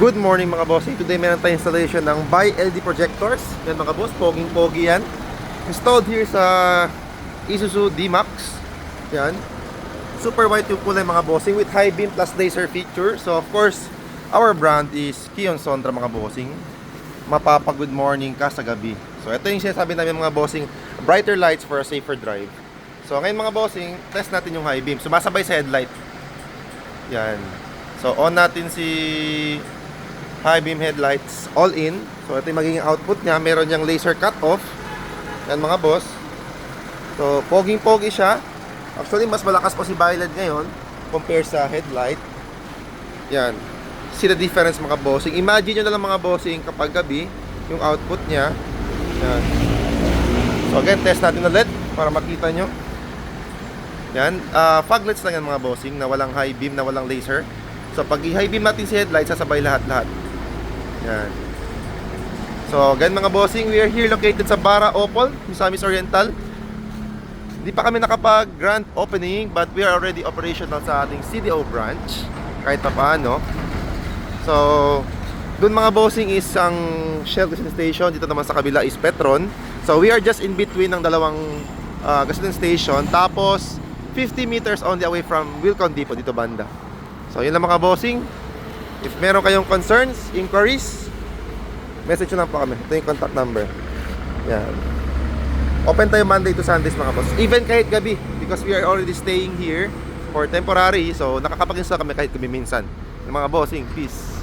Good morning mga bossing. Today meron tayong installation ng bi-LED projectors. Yan mga boss, poging-pogi yan. Installed here sa Isuzu Dmax. Yan. Super white yung kulay mga bossing with Highbeam plus laser feature. So of course, our brand is Keon Sondra mga bossing. Mapapa-good morning ka sa gabi. So ito yung sinasabi namin mga bossing, brighter lights for a safer drive. So ngayon mga bossing, test natin yung Highbeam. Sumasabay sa headlight. Yan. So on natin si Highbeam headlights, all in. So ito yung magiging output niya. Meron niyang laser cut off. Yan mga boss. So poging-pogi siya. Actually mas malakas pa si bi-LED ngayon compare sa headlight. Yan. See the difference mga bossing. Imagine nyo na lang mga bossing kapag gabi yung output niya. Yan. So again, test natin ulit para makita nyo. Yan. Foglights lang yan mga bossing na walang high beam, na walang laser. So pag i-high beam natin si headlight, sasabay lahat-lahat. Yan. So, ganyan mga bossing, we are here located sa Bara, Opol, Misamis Oriental. Hindi pa kami nakapag grand opening, but we are already operational sa ating CDO branch. Kahit pa paano. So, dun mga bossing is ang Shell gasoline station. Dito naman sa kabila is Petron. So, we are just in between ng dalawang gasoline station. Tapos, 50 meters only away from Wilcon Depot dito banda. So, yun lang mga bossing. If meron kayong concerns, inquiries, message nyo lang po kami. Ito yung contact number. Yan. Open tayo Monday to Sundays mga boss. Even kahit gabi, because we are already staying here for temporary. So nakakapag-install kami kahit gabi minsan. Mga bossing, peace.